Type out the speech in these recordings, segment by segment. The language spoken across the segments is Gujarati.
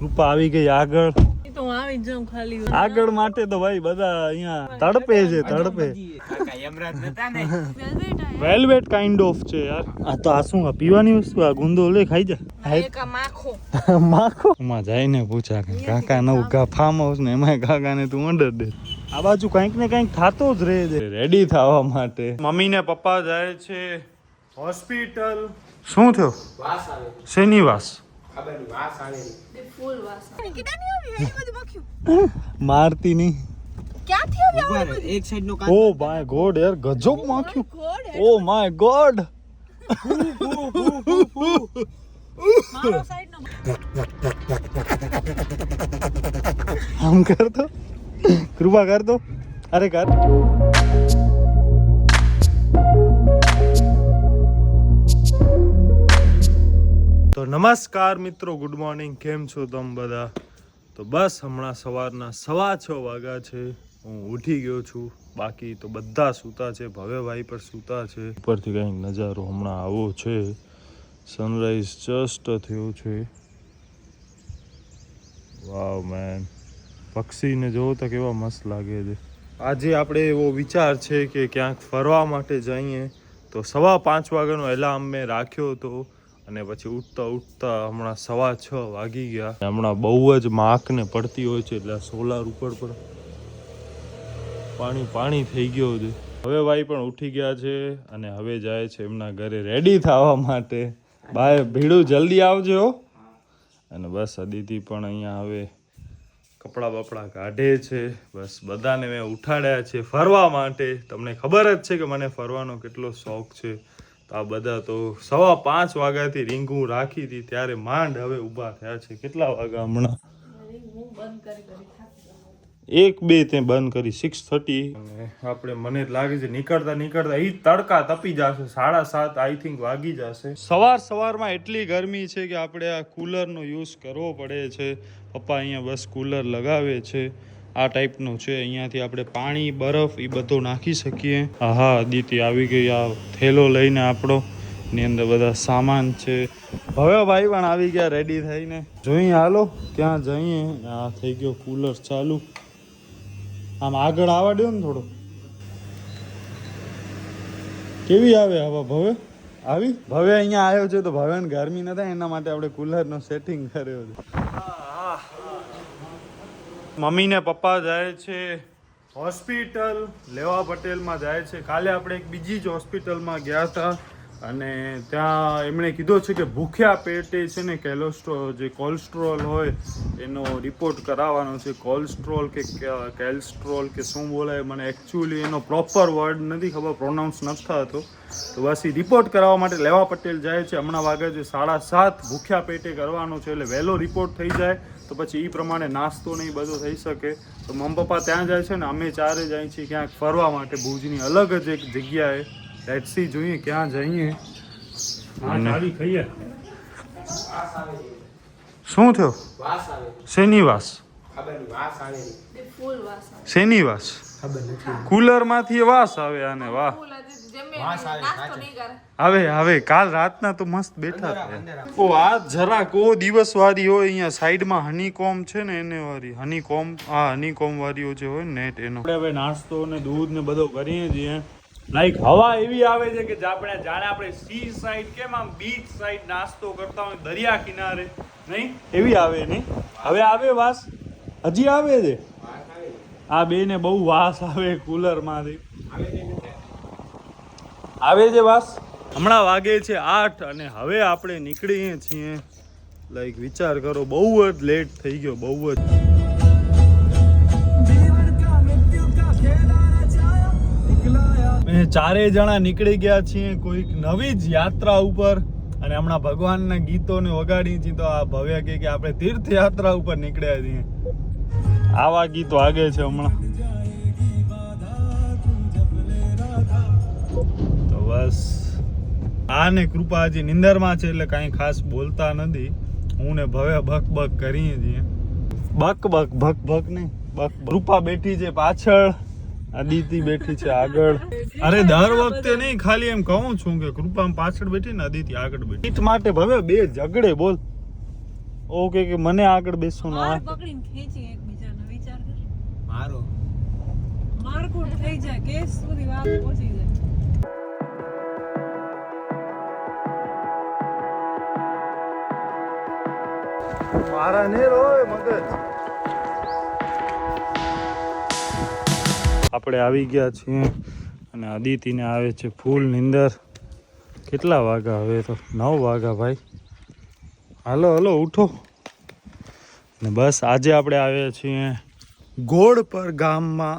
રૂપા આવી ગઈ આગળ. આગળ માટે તો ભાઈ બધા અહીંયા તડપે છે, તડપે. વેલ્વેટ કાઇન્ડ ઓફ છે યાર. આ તો આ શું પીવાની વસ્તુ? આ ગુંદો લે ખાઈ જા. માખો માં જઈને પૂછા કે કાકા નવું ફાર્મ હાઉસ ને એમાં કાકા ને તું ઓર્ડર દે. આ બાજુ કઈક ને કઈક થાતો જ રહે છે રેડી થવા માટે. મમ્મી ને પપ્પા જાય છે હોસ્પિટલ. શું થયો? વાસ આવે. શેની વાસ? વાસ આવે. ફૂલ વાસ આવે. કેટલાની આવી? એ બધું મખ્યું. મારતી નહીં. ક્યાંથી આવી? ઉપર એક સાઈડ નો કાચ. ઓ માય ગોડ યાર, ગજબ મખ્યું. Oh my god. મારો સાઈડ નો આમ કર તો. કૃપા કર દો. અરે કર. તો નમસ્કાર મિત્રો, ગુડ મોર્નિંગ. કેમ છો તમે બધા? તો બસ હમણાં સવારના 6:15 વાગ્યા છે. હું ઉઠી ગયો છું. બાકી તો બધા સૂતા છે. ભવ્યભાઈ પર સૂતા છે. ઉપરથી કંઈક નજારો હમણાં આવો છે. સનરાઈઝ જસ્ટ થયો છે. વાવ મેન. પક્ષીને જોવો તો કેવા મસ્ત લાગે છે. આજે આપણે એવો વિચાર છે કે ક્યાંક ફરવા માટે જઈએ. તો 5:15 વાગ્યાનો એલાર્મ મેં રાખ્યો હતો અને પછી ઉઠતા ઉઠતા હમણાં 6:15 વાગી ગયા. હમણાં બહુ જ માખને પડતી હોય છે એટલે સોલાર ઉપર પર પાણી થઈ ગયો છે. હવે ભાઈ પણ ઉઠી ગયા છે અને હવે જાય છે એમના ઘરે રેડી થવા માટે. ભાઈ ભીડું જલ્દી આવજો. અને બસ અદિતિ પણ અહીંયા હવે કપડાં બપડા કાઢે છે. બસ બધાને મેં ઉઠાડ્યા છે ફરવા માટે. તમને ખબર જ છે કે મને ફરવાનો કેટલો શોખ છે. તો આ બધા તો 5:15 વાગ્યાથી રીંગું રાખી હતી ત્યારે માંડ હવે ઊભા થયા છે. કેટલા વાગ્યા હમણાં? 1-2 તે બંધ કરી 6:30. અને આપણે મને લાગે છે નીકળતા એ તડકા તપી જશે. 7:30 આઈ થિંક વાગી જશે. સવારમાં એટલી ગરમી છે કે આપણે આ કુલરનો યુઝ કરવો પડે છે. પપ્પા અહીંયા બસ કુલર લગાવે છે. આ ટાઈપનું છે. અહીંયાથી આપણે પાણી બરફ એ બધું નાખી શકીએ. હા અદિતિ આવી ગઈ. આ થેલો લઈને આપણો ની અંદર બધા સામાન છે. હવે ભાઈ પણ આવી ગયા રેડી થઈને. જોઈએ હાલો ક્યાં જઈએ. આ થઈ ગયો કુલર ચાલુ. આમ આગળ આવવા દો ને થોડો. કેવી આવે હવા ભવે? આવી ભવે અહીંયા આવ્યો છે તો ભવે ગરમી ન થાય એના માટે આપણે કુલરનો સેટિંગ કર્યો છે. મમ્મી ને પપ્પા જાય છે હોસ્પિટલ. લેવા પટેલમાં જાય છે. કાલે આપણે એક બીજી જ હોસ્પિટલમાં ગયા હતા અને ત્યાં એમણે કીધું છે કે ભૂખ્યા પેટે છે ને કોલેસ્ટ્રોલ હોય એનો રિપોર્ટ કરાવવાનો છે. કોલેસ્ટ્રોલ કે કેલ્સ્ટ્રોલ કે શું બોલાય મને એકચ્યુઅલી એનો પ્રોપર વર્ડ નથી ખબર, પ્રોનાઉન્સ નથી થતો. તો બસ એ રિપોર્ટ કરાવવા માટે લેવા પટેલ જાય છે. હમણાં વાગે છે 7:30. ભૂખ્યા પેટે કરવાનો છે એટલે વહેલો રિપોર્ટ થઈ જાય તો પછી એ પ્રમાણે નાસ્તો નહીં બધો થઈ શકે. તો મમ્મી પપ્પા ત્યાં જાય છે ને અમે ચારે જાય છીએ ક્યાંક ફરવા માટે ભુજની અલગ જ એક જગ્યાએ. લેટ્સ સી જોઈએ ક્યાં જઈએ. શું થયો? શેની વાસ? શેની વાસ? કુલર માંથી વાસ આવે. આને વાહ હવે કાલ રાતના તો મસ્ત બેઠા હતા. ઓ આ જરાક દિવસ વાળી હોય અહીંયા સાઈડમાં હનીકોમ છે ને એને વાળી હનીકોમ. હા હનીકોમ વાળીઓ જે હોય ને એનો હવે નાસ્તો ને દૂધ ને બધો કરીએ છીએ. લાઈક હવા એવી આવે છે કે જાણે સી સાઈડ કેમ આમ બીચ સાઈડ નાસ્તો કરતા હોય દરિયા કિનારે નહીં એવી આવે નહીં. હવે આવે વાસ? હજી આવે છે. આ બે ને બહુ વાસ આવે કુલર માંથી આવે છે વાસ. હમણાં વાગે છે 8 અને હવે આપણે નીકળીએ છીએ. લાઈક વિચાર કરો બહુ જ લેટ થઈ ગયો. બહુ જ. ચારે જણા નીકળી ગયા છીએ કોઈક નવી જ યાત્રા ઉપર. અને હમણાં ભગવાનના ગીતોને વગાડી છીએ તો આ ભવ્ય કે આપણે તીર્થયાત્રા ઉપર નીકળ્યા છીએ. આવા ગીતો વાગે છે હમણાં. તો બસ આને કૃપા હજી નિંદરમાં છે એટલે કાંઈ ખાસ બોલતા નથી. હું ને ભવ્ય બક કરીએ છીએ. બક નહીં બક. કૃપા બેઠી છે પાછળ અદિતિ બેઠી છે આગળ. અરે દર વખતે નહીં, ખાલી એમ કહું છું કે કૃપા પાછળ બેઠી ને અદિતિ આગળ બેઠી. સીટ માટે ભવે બે ઝઘડે બોલ. ઓકે કે મને આગળ બેસવું ના પકડીને ખેંચી એકબીજાનો વિચાર કર. મારો મારકુટ થઈ જાય, કેસ સુધી વાત પહોંચી જાય. મારા ને રોય મગજ. આપણે આવી ગયા છીએ અને અદિતિને આવે છે ફૂલ નીંદર. કેટલા વાગ્યા હવે? તો 9 વાગ્યા ભાઈ. હાલો હાલો ઉઠો. ને બસ આજે આપણે આવ્યા છીએ ગોળપર ગામમાં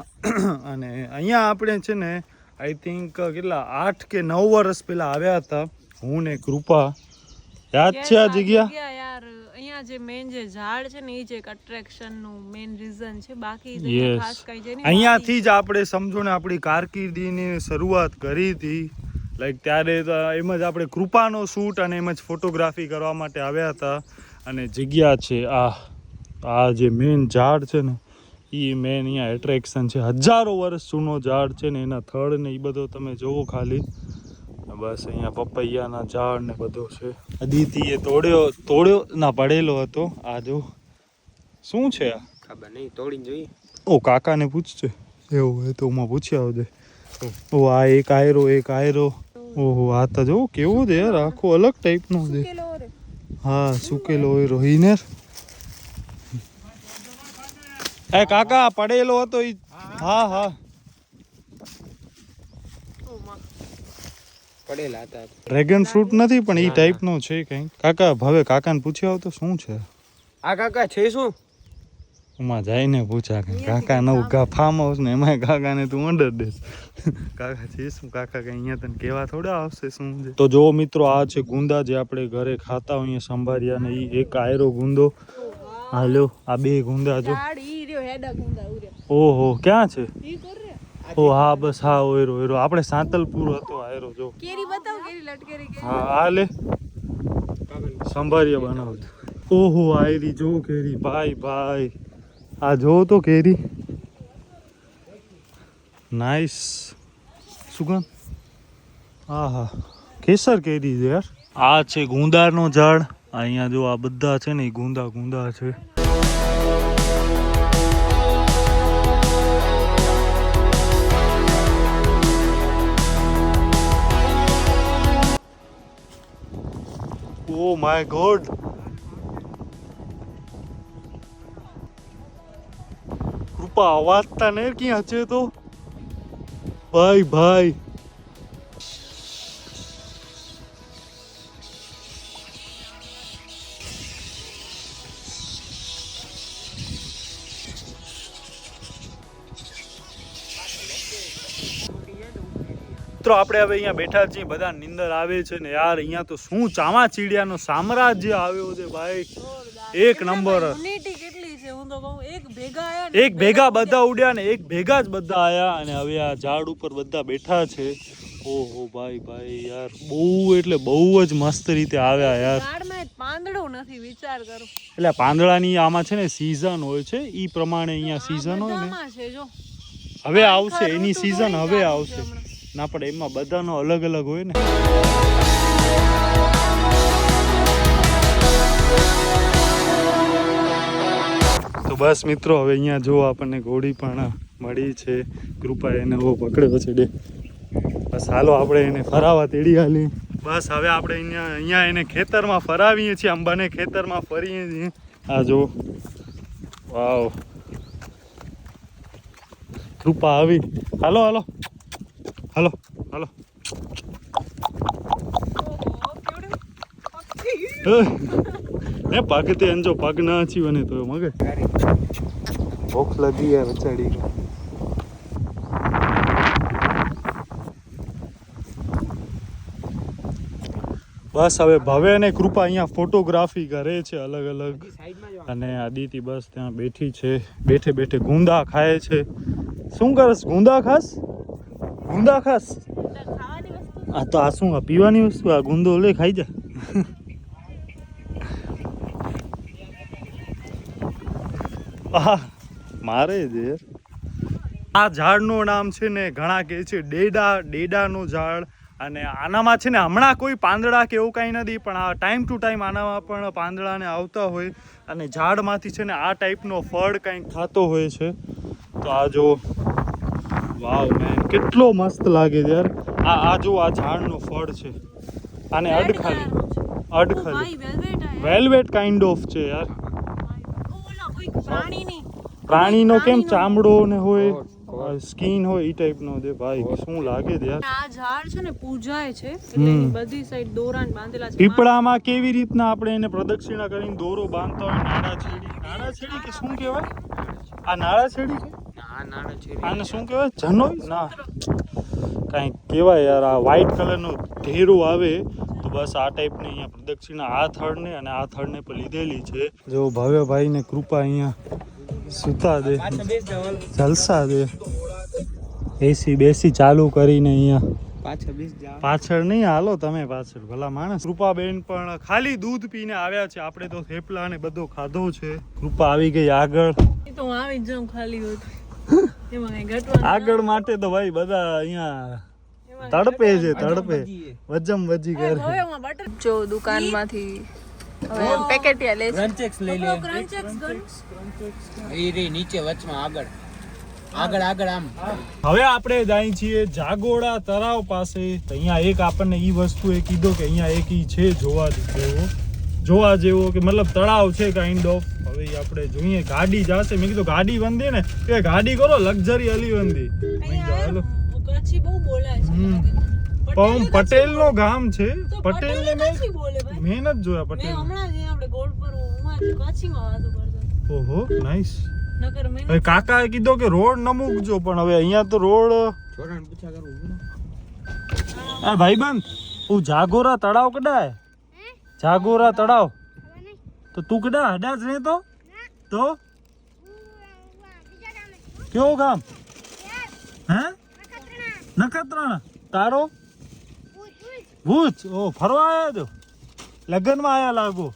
અને અહીંયા આપણે છે ને આઈ થિંક કેટલા 8 કે 9 વર્ષ પહેલા આવ્યા હતા હું ને કૃપા. યાદ છે આ જગ્યા? યાર અહીંયા જે મેન જે ઝાડ છે ને એ જ એક એટ્રેક્શન નું મેન રીઝન છે. બાકી ખાસ કઈ છે નહીં. અહીંયાથી જ આપણે સમજો ને આપણી કારકિર્દીની શરૂઆત કરી હતી. લાઈક ત્યારે તો એમ જ આપણે કૃપાનો શૂટ અને એમ જ ફોટોગ્રાફી કરવા માટે આવ્યા હતા. અને જગ્યા છે આ જે મેન ઝાડ છે ને એ મેન અહીંયા એટ્રેક્શન છે. હજારો વર્ષ જૂનો ઝાડ છે ને એના થડ ને એ બધો તમે જોવો ખાલી. બસ અહીંયા પપૈયાના ઝાડ ને બધો છે. અદિતિએ તોડ્યો ના પડેલો હતો. આ જો શું છે આ? ખબર નહીં, તોડીને જોઈએ. ઓ કાકાને પૂછશે એવું હોય તો હું પૂછી આવજે. ઓ આ એક આયરો. ઓહો આ તો જો કેવો છે યાર, આખો અલગ ટાઈપનો છે. હા સુકેલો હોય હિનેર. એ કાકા પડેલો હતો ઈ. હા હા પડેલા હતા. ડ્રેગન ફ્રૂટ નથી પણ ઈ ટાઈપનો છે કંઈક. કાકા ભાવે કાકાને પૂછી આવ તો શું છે આ? કાકા છે શું? ઉમાં જઈને પૂછા કાકા નવું ફાર્મ હાઉસ ને એમાં કાકાને તું ઓર્ડર દેસ. કાકા છે શું? કાકા કઈ અહીંયા તને કેવા થોડા આવશે શું છે. તો જો મિત્રો આ છે ગુંદા જે આપણે ઘરે ખાતા હોઈએ સંભાળ્યા ને ઈ એક આયરો ગુંદો. હાલો આ બે ગુંદા જો. ઓહો ક્યાં છે? ઓ હા બસ હા ઓયરો આપણે સાંતલપુર હતો આયરો જો. કેરી બતાવ, કેરી લટકેરી કેરી. હા આ લે સંભાળ્યા બનાવતો. ઓહો આયરી જો કેરી ભાઈ. આ જો તો કેરી નાઈસ સુગંધ. હા હા કેસર કેરી છે યાર. આ છે ગુંદાનો ઝાડ. અહીંયા જો આ બધા છે ને એ ગુંદા છે. ઓ માય ગોડ કૃપા આવાજ તા ને ક્યાં છે તો ભાઈ. મિત્રો આપણે હવે અહીંયા બેઠા છીએ, બધા નિંદર આવે છે ને યાર. અહીંયા તો શું ચામાચીડિયાનો સામ્રાજ્ય આવ્યો છે ભાઈ, એક નંબર. એક ભેગા બધા ઉડ્યા ને એક ભેગા જ બધા આયા અને હવે આ ઝાડ ઉપર બધા બેઠા છે. ઓહો ભાઈ યાર બહુ એટલે બહુ જ મસ્ત રીતે આવ્યા યાર. પાંદડું નથી વિચાર કરો. એટલે પાંદડાની આમાં છે ને સીઝન હોય છે, ઈ પ્રમાણે અહીંયા સીઝન હોય ને હવે આવશે એની સીઝન હવે આવશે ના પડે એમાં બધાનો અલગ અલગ હોય ને. તો બસ મિત્રો હવે અહીંયા જો આપણને ઘોડી પણ મળી છે. કૃપા એને પકડ્યો છે ડે. બસ હાલો આપણે એને ફરાવા તેડી હાલી. બસ હવે આપણે અહીંયા એને ખેતરમાં ફરાવીએ છીએ, અંબાને ખેતરમાં ફરીએ છીએ. આ જો વાવ કૃપા આવી. હાલો ને પગ તે અંજો પગ ના છીએ અને તો મગે ભૂખ લાગી યાર ચડી. બસ હવે ભવે અને કૃપા અહીંયા ફોટોગ્રાફી કરે છે અલગ અલગ અને અદિતિ બસ ત્યાં બેઠી છે. બેઠે ગુંદા ખાય છે. શું કરસ? ગુંદા ખાસ? આ તો આ શું પીવાની વસ્તુ? આ ગુંદો લે ખાઈ જા. મારે જ યાર આ ઝાડનું નામ છે ને ઘણા કહે છે ડેડાનું ઝાડ. અને આનામાં છે ને હમણાં કોઈ પાંદડા કે એવું કાંઈ નથી, પણ આ ટાઈમ ટુ ટાઈમ આનામાં પણ પાંદડાને આવતા હોય અને ઝાડમાંથી છે ને આ ટાઈપનો ફળ કંઈક ખાતો હોય છે. તો આ જો વાવ મેન કેટલો મસ્ત લાગે છે યાર. આ જો આ ઝાડનું ફળ છે, આને અડખલી વેલ્વેટ કાઇન્ડ ઓફ છે યાર. પ્રાણીનો કેમ ચામડો ને હોય, સ્કિન હોય એ ટાઈપનો દે ભાઈ. શું લાગે છે યાર. આ ઝાડ છે ને પૂજાય છે, એટલે એની બધી સાઈડ દોરાન બાંધેલા છે. પીપળામાં કેવી રીતના આપણે એને પ્રદક્ષિણા કરીને દોરો બાંધતા હોય, નાળાછેડી કે શું કહેવાય? આ નાળાછેડી છે. આને શું કહેવાય? જનોઈ ના કાંઈક કહેવાય યાર. આ વ્હાઈટ કલરનો ઢેરો આવે તો બસ આ ટાઈપની અહીંયા પ્રદક્ષિણા આ થડને અને આ થડને પણ લીધેલી છે. જો ભવ્યભાઈને કૃપા અહીંયા સુતા દે, જલસા દે. એસી બેસી ચાલુ કરીને અહીંયા પાછળ નહીં હાલો તમે પાછળ ભલા માણસ. કૃપાબેન પણ ખાલી દૂધ પીને આવ્યા છે. આપણે તો થેપલા ને બધો ખાધો છે. કૃપા આવી ગઈ આગળ. તો હું આવી જ જાઉં ખાલી હોય તો. એમાં કઈ ઘટવાનું આગળ માટે તો ભાઈ બધા અહીંયા તડપે છે, તડપે વજમ વજી કરે. જો દુકાનમાંથી હવે પેકેટિયા લે છે. ક્રન્ચેક્સ લઈ લે. એ રે નીચે વચમાં આગળ આમ. હવે આપણે જાય છીએ જાગોડા તળાવ પાસે. તો અહીંયા એક આપણને ઈ વસ્તુ એ કીધો કે અહીંયા એક ઈ છે જોવા જેવો કે મતલબ તળાવ છે કાઇન્ડ ઓફ. હવે ઈ આપણે જોઈએ. ગાડી જાશે. મેં કીધું ગાડી વંદે ને કે ગાડી કરો લક્ઝરી અલી વંદી. હાલો કચ્છી બહુ બોલાય છે. પટેલ નો ગામ છે. પટેલ ને મેં નથી જોયા. મેં પટેલ હમણાં જ આપણે ગોળ પર કચ્છીમાં વાતો કરતો. ઓહો નાઈસ. નકર મેં હવે કાકાએ કીધું કે રોડ ન મૂકજો, પણ હવે અહીંયા તો રોડ. છોરાને પૂછા કરું. આ ભાઈબંધ હું જાગોરા તળાવ કડાય. જાગોરા તળાવ તો તું કડા હડા જ ને તો કેવો ગામ? હે નખત્રાણા. તારો ભૂજ. ઓ ફરવા આવ્યા છો? લગ્નમાં આયા લાગો.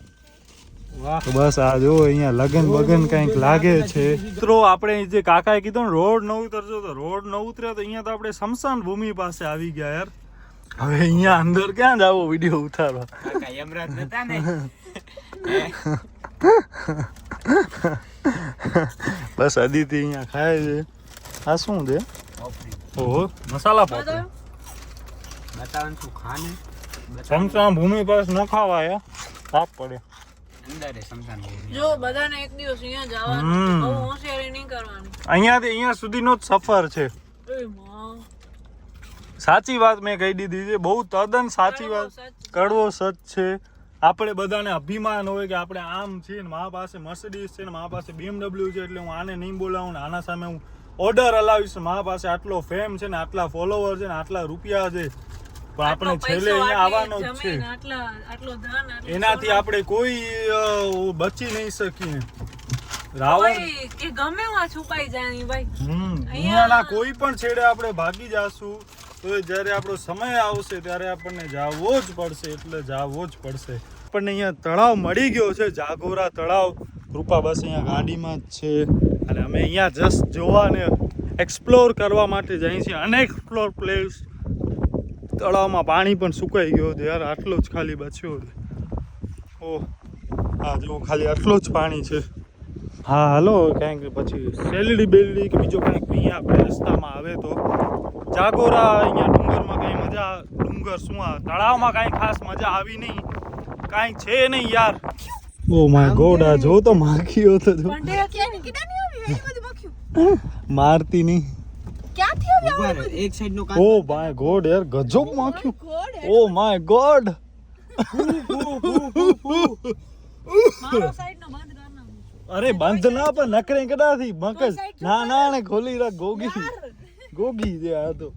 વાહ. બસ આ જો અહીંયા લગન બગન કંઈક લાગે છે. મિત્રો આપણે જે કાકાએ કીધું ને રોડ ન ઉતરજો, તો રોડ ન ઉતર્યા તો અહીંયા તો આપણે સ્મશાન ભૂમિ પાસે આવી ગયા યાર. હવે અહીંયા અંદર ક્યાં જાવો વિડીયો ઉતારવા? કાકા યમરાજ નતા ને. બસ અદિતિ અહીંયા ખાય છે. આ શું છે? ઓહો મસાલા પાપડી. બતાવન તું ખાને. સ્મશાન ભૂમિ પાસે ન ખાવાય, તાપ પડે. અંદર સમજાન. જો બધાને એક દિવસ અહીંયા જવાનું, બહુ હોશિયારી નહીં કરવાની. અહીંયાથી અહીંયા સુધીનો જ સફર છે. એ માં સાચી વાત મેં કહી દીધી છે, બહુ તદ્દન સાચી વાત. કડવો સચ છે. આપણે બધાને અભિમાન હોય કે આપણે આમ છીએ ને મારા પાસે મર્સિડીઝ છે ને મારા પાસે BMW છે, એટલે હું આને નહીં બોલાવું ને આના સામે હું ઓર્ડર હલાવીશ. મારા પાસે આટલો ફેમ છે ને આટલા ફોલોવર છે ને આટલા રૂપિયા છે, પણ આપણે છેલ્લે અહીંયા આવવાનો જ છે. એનાથી આપણે કોઈ બચી નહીં શકીએ. રાવણ કે ગમે એવા છુપાઈ જાય ભાઈ. દુનિયાના કોઈ પણ છેડે આપણે ભાગી જાશું તો જ્યારે આપણો સમય આવશે ત્યારે આપણને જાવો જ પડશે. એટલે જાવો જ પડશે. આપણને અહીંયા તળાવ મળી ગયો છે, જાગોરા તળાવ. કૃપા બસ અહીંયા ગાડીમાં જ છે અને અમે અહીંયા જસ્ટ જોવા ને એક્સપ્લોર કરવા માટે જઈએ છીએ. Unexplore place. તળાવમાં પાણી પણ સુકાઈ ગયો છે યાર. આટલો જ ખાલી બચ્યો છે. ઓહ હા જો ખાલી આટલો જ પાણી છે. હા હાલો કંઈક પછી શેલડી બેલડી કે બીજો કંઈક અહીંયા આપણે રસ્તામાં આવે તો. જાગોરા અહીંયા ડુંગરમાં કંઈ મજા. ડુંગર શું આ તળાવમાં કાંઈ ખાસ મજા આવી નહીં, કાંઈ છે નહીં યાર. Oh my god. આ જો તો માખીઓ તો જો મારતી નહીં. એક સાઈડ નો ઓ માય ગોડ યાર ગજબ માખ્યું. Oh my god. મારો સાઈડ નો બંધ કર નાખ. અરે બંધ ના પણ નકરે કડાથી મકજ ના ને ખોલી રાખ. ગોગી જે આ તો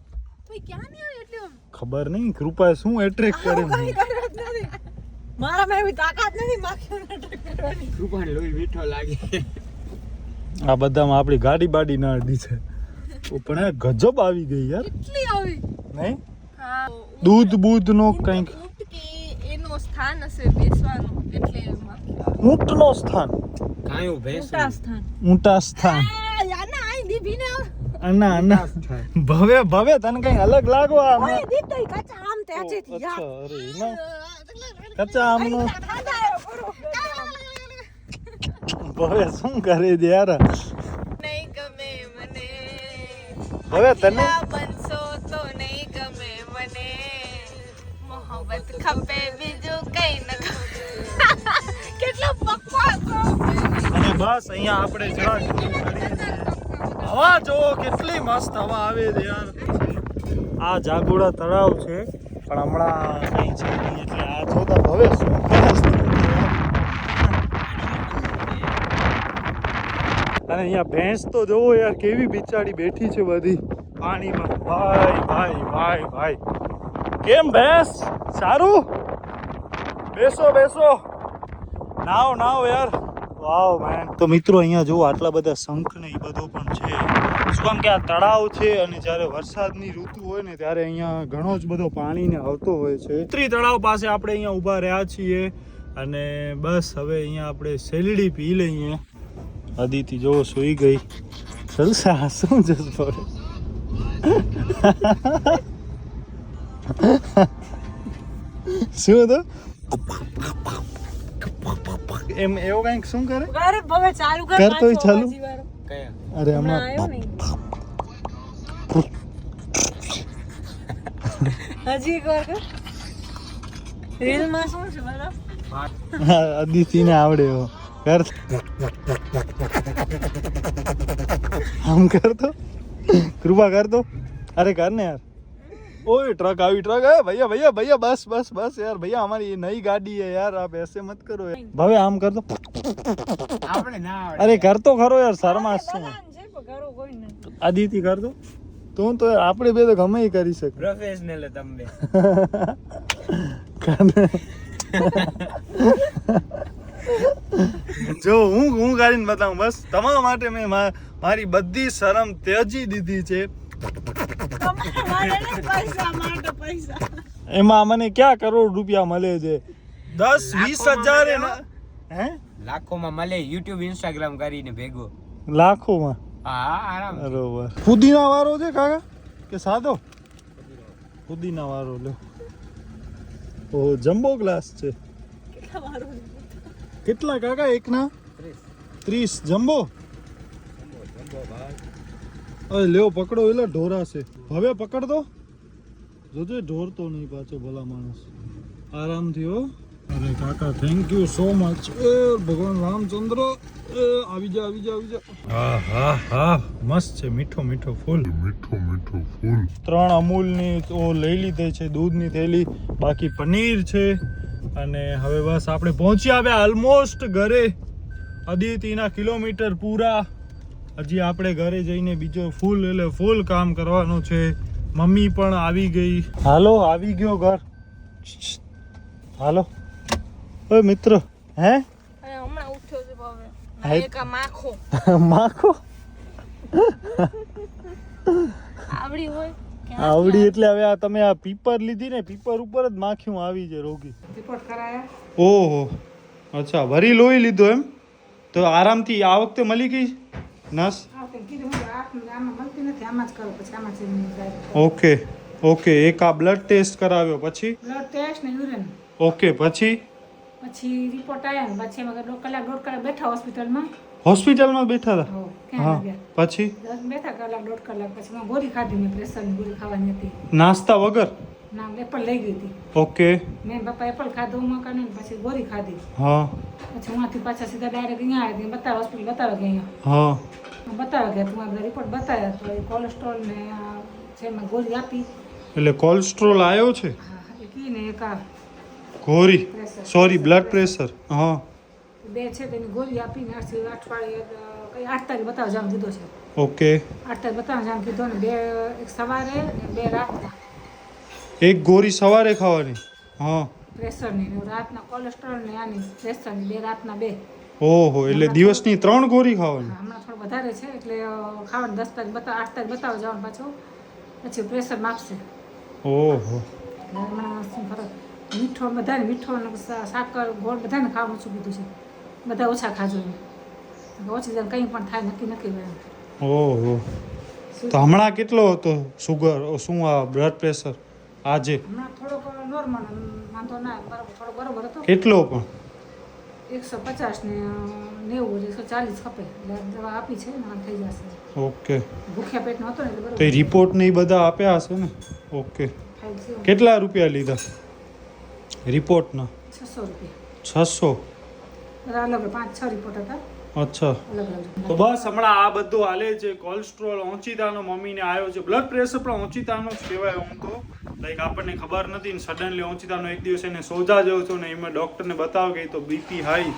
ખબર નહીં કૃપા શું એટ્રેક્ટ કરે. મારા માં એવી તાકાત નથી માખીઓને એટ્રેક્ટ કરવાની. કૃપાને લોહી મીઠો લાગે. આ બધામાં આપણી ગાડી બાડી ના અડી છે. પણ આ ગજબ આવી ગઈ યાર. કેટલી આવી નહીં દૂધ બૂધ નો કંઈક એનો સ્થાન હશે બેસવાનો, એટલે ઊંટનો સ્થાન. કાયો ભેંસ મોટા સ્થાન. ઊંટા સ્થાન. યાના આઈ દીભીને અના અના ભવે ભવે તને કઈ અલગ લાગો આ ઓય દીકરી કચ્ચા આમ તે હજી અચ્છા અરે એમાં કચ્ચા આમનો ભવે શું કરે છે યાર નહીં ગમે મને હવે તને બનશો તો નહીં ગમે મને મોહબ્બત ખપે બીજું કઈ ન કેટલો બકવાસ અને બસ અહીંયા આપણે જરાક હવા જો કેટલી મસ્ત હવા આવે છે યાર આ જાગોડા તળાવ છે પણ હમણાં કઈ છે નહીં એટલે આ જોતા હવે શું અને અહીંયા ભેંસ તો જોવો યાર કેવી બિચારી બેઠી છે બધી પાણીમાં ભાઈ ભાઈ ભાઈ ભાઈ કેમ ભેંસ સારું બેસો બેસો નાવ નાવ યાર વાવ મેન તો મિત્રો અહીંયા જો આટલા બધા શંખ ને એ બધો પણ છે શું કામ કે આ તળાવ છે અને જ્યારે વરસાદની ઋતુ હોય ને ત્યારે અહીંયા ઘણો જ બધો પાણીને આવતો હોય છે ત્રી તળાવ પાસે આપણે અહીંયા ઊભા રહ્યા છીએ અને બસ હવે અહીંયા આપણે શેલડી પી લઈએ અદિતિ જો સૂઈ ગઈ સલસા શું જસ પડે શું તો એમ એવું કંઈક શું કરે અરે ભવે ચાલુ કર કર તોય ચાલુ કયા અરે હમણાં હમણાં આવ્યો નહીં હજી એક વાર કર રીલમાં શું છે બરાબર અદિતિને આવડે એવો કર આમ કર તો કૃપા કર તો અરે કર ને યાર ओए ट्रक आई ट्रक है भैया भैया भैया बस बस बस यार भैया हमारी ये नई गाड़ी है यार आप ऐसे मत करो यार भवे आम कर दो આપણે ના આવડે अरे कर तो खरो यार शर्मा શું બધાને છે પણ ઘરો કોઈ નથી આદિતિ કર દો તું તો આપણે બે તો ગમે ઈ કરી શકે પ્રોફેશનલ તમે જો હું કરીને બતાવું બસ તમારા માટે મેં મારી બધી શરમ ત્યજી દીધી છે પૈસા માટે પૈસા એમાં મને ક્યાં કરોડ રૂપિયા મળે છે 10-20 હજાર હે લાખોમાં મળે YouTube Instagram કરીને ભેગો લાખોમાં હા આરામ બરોબર પુદીના વાળો છે કાકા કે સાદો પુદીના વાળો લે ઓ જમ્બો ગ્લાસ છે કેટલા કાકા એકના 30 જમ્બો અરે લ્યો પકડો એટલે ઢોરાશે હવે પકડ દો જોજે ઢોરતો નહીં પાછો ભલા માણસ આરામથી હો અરે કાકા થેન્ક યુ સો મચ એ ભગવાન રામચંદ્ર આવી જા આવી જા આવી જા હા હા હા મસ્ત છે મીઠો મીઠો ફૂલ મીઠો મીઠો ફૂલ 3 અમૂલની તો લઈ લીધી છે દૂધની થેલી બાકી પનીર છે અને હવે બસ આપણે પહોંચી આવ્યા ઓલમોસ્ટ ઘરે અદિતિના કિલોમીટર પૂરા હજી આપણે ઘરે જઈને બીજો ફૂલ એટલે ફૂલ કામ કરવાનું છે મમ્મી પણ આવી ગઈ હાલો આવી ગયો ઘર હાલો ઓય મિત્ર હે હમણાં ઉઠ્યો છે ભવે હા. એક આ માખો માખો આવડી હોય આવડી એટલે હવે આ તમે આ પીપર લીધી ને પીપર ઉપર જ માખ્યું આવી છે રોગી રિપોર્ટ કરાયા ઓહો અચ્છા વરી લોહી લીધો એમ તો આરામથી આ વખતે મળી ગઈ નસ ઓકે ઓકે એક આ બ્લડ ટેસ્ટ કરાવ્યો પછી બ્લડ ટેસ્ટ ને યુરિન ઓકે પછી રિપોર્ટ આવ્યા ને પછી અમે દોઢ કલાક બેઠા હોસ્પિટલમાં હોસ્પિટલમાં બેઠા હતા હો હા ક્યાં ગયા પછી બેઠા કલાક દોઢ કલાક પછી મેં ગોળી ખાધી મેં પ્રેશરની ગોળી ખાવાની હતી નાસ્તા વગર ના એપલ લઈ ગઈ હતી ઓકે મેં બાપા એપલ ખાધું મકાને પછી ગોળી ખાધી હા પછી ત્યાંથી પાછા સીધા ડાયરેક્ટ અહીંયા આવી બતાવ હોસ્પિટલ બતાવવા ગયા હા બતાવવા ગયા તમારા રિપોર્ટ બતાવ્યા તો એ કોલેસ્ટ્રોલ ને છે મેં ગોળી આપી એટલે કોલેસ્ટ્રોલ આવ્યો છે હા એ કી ને એક આ ગોરી પ્રેશર સોરી બ્લડ પ્રેશર હા બે છે તેની ગોળી આપીને અઠવાડિયે કઈ 8 તારીખ બતાવવા જવાનું કીધો છે ઓકે 8 તારીખ બતાવવા જવાનું કીધો ને બે એક સવારે ને બે રાતના એક ગોરી સવારે ખાવાની હા પ્રેશરની ને રાતના કોલેસ્ટ્રોલ ને આની પ્રેશરની બે રાતના બે ઓહો એટલે દિવસની 3 ગોરી ખાવાની હમણાં થોડું વધારે છે એટલે ખાવાનું 10 તારીખ 8 તારીખ બતાવવા જવાનું પાછું પછી પ્રેશર માપશે ઓહો એટલે હમણાં શું ફરક મીઠો બધાને મીઠો ને સાકર ગોળ બધાને ખાવાનું ઓછું કીધું છે બધા ઓછા ખાજો એમ ઓછી જાય કંઈ પણ થાય નક્કી નક્કી હોય ઓહો તો હમણાં કેટલો હતો સુગર શું આ બ્લડ પ્રેશર આજે હમણાં થોડોક નોર્મલ વાંધો ના બરાબર થોડો બરોબર હતો કેટલો પણ 150 ને 90 140 ખપે એટલે દવા આપી છે ને આ થઈ જશે ઓકે ભૂખ્યા પેટનો હતો ને એટલે તો બરોબર એ રિપોર્ટ ને એ બધા આપ્યા હશે ને ઓકે થાય છે કેટલા રૂપિયા લીધા રિપોર્ટના 600 રૂપિયા 600 બધા અલગ 5-6 રિપોર્ટ હતા અચ્છા અલગ અલગ તો બસ હમણાં આ બધું હાલે છે કોલેસ્ટ્રોલ ઓંચિતાનો મમ્મીને આવ્યો છે બ્લડ પ્રેશર પણ ઓંચિતાનો જ કહેવાય હું તો લાઈક આપણને ખબર નથી ને સડનલી ઓંચિતાનો એક દિવસ એને સોજા જેવો થયો ને એમાં ડૉક્ટરને બતાવ ગઈ તો બીપી હાઈ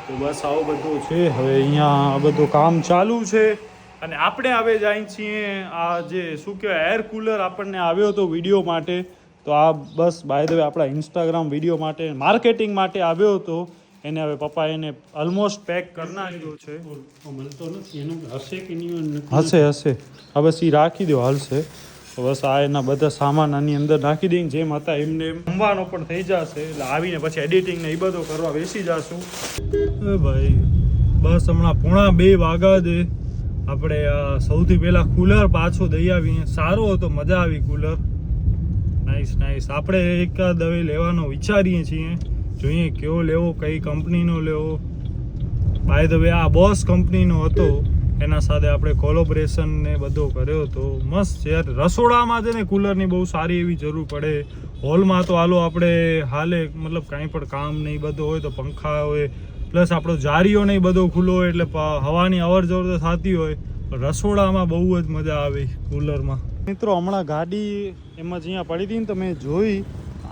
તો બસ આવું બધું છે હવે અહીંયા આ બધું કામ ચાલુ છે અને આપણે હવે જાય છીએ આ જે શું કહેવાય એર કુલર આપણને આવ્યો હતો વિડીયો માટે તો આ બસ બાય ધ વે આપણા ઇન્સ્ટાગ્રામ વિડીયો માટે માર્કેટિંગ માટે આવ્યો હતો એને હવે પપ્પા એને ઓલમોસ્ટ પેક કરી નાખ્યો છે મળતો નથી એનું હશે કે નહીં હશે હા બસ એ રાખી દો હાલશે તો બસ આ એના બધા સામાન આની અંદર નાખી દઈને જેમ હતા એમને એમ જમવાનો પણ થઈ જશે એટલે આવીને પછી એડિટિંગ ને એ બધું કરવા બેસી જશું ભાઈ બસ હમણાં 1:30 વાગ્યા છે આપણે આ સૌથી પહેલા કુલર પાછો દઈ આવીએ સારો હતો મજા આવી કુલર નાઈસ આપણે એકાદ હવે લેવાનો વિચારીએ છીએ જોઈએ કયો લેવો કઈ કંપનીનો લેવો બાય ધ વે આ બોસ કંપનીનો હતો એના સાથે આપણે કોલોબરેશન ને બધો કર્યો હતો મસ્ત યાર રસોડામાં છે ને કુલરની બહુ સારી એવી જરૂર પડે હોલમાં તો હાલો આપણે હાલે મતલબ કાંઈ પણ કામ નહીં બધું હોય તો પંખા હોય પ્લસ આપણો જારીઓ નહીં બધો ખુલ્લો હોય એટલે હવાની અવર જવર તો થતી હોય પણ રસોડામાં બહુ જ મજા આવે કુલરમાં મિત્રો હમણાં ગાડી એમાં જ અહીંયા પડી હતી ને તો મેં જોઈ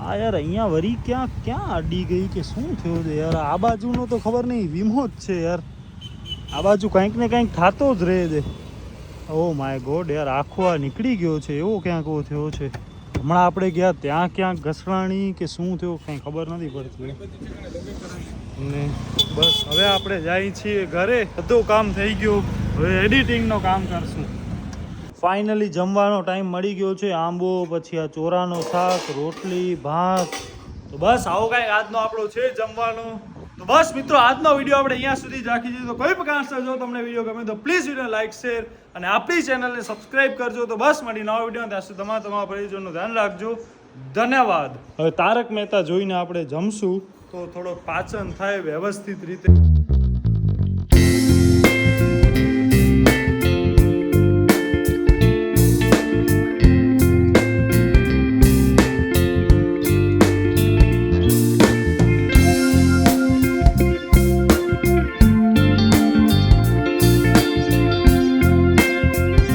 આ યાર અહીંયા વરી ક્યાં અડી ગઈ કે શું થયું છે યાર આ બાજુનો તો ખબર નહીં વીમો જ છે યાર આ બાજુ કંઈક ને કંઈક થતો જ રહે છે ઓ માય ગોડ યાર આખો આ નીકળી ગયો છે એવો ક્યાંક એવો થયો છે હમણાં આપણે ગયા ત્યાં ક્યાંક ઘસરાણી કે શું થયું કંઈ ખબર નથી પડતી ને બસ હવે આપણે જઈએ છીએ ઘરે બધું કામ થઈ ગયું હવે એડિટિંગનું કામ કરશું ફાઇનલી જમવાનો ટાઈમ મળી ગયો છે આંબો પછી આ ચોરાનો શાક રોટલી ભાત તો બસ આવો કાંઈ આજનો આપણો છે જમવાનો તો બસ મિત્રો આજનો વિડીયો આપણે અહીંયા સુધી જ રાખી દીધો કોઈ પણ કારણસર જો તમને વિડીયો ગમે તો પ્લીઝ વિડીયો લાઈક શેર અને આપણી ચેનલને સબસ્ક્રાઇબ કરજો તો બસ મળી નવા વિડીયો ત્યાં સુધી તમારા પરિજનનું ધ્યાન રાખજો ધન્યવાદ હવે તારક મહેતા જોઈને આપણે જમશું તો થોડોક પાચન થાય વ્યવસ્થિત રીતે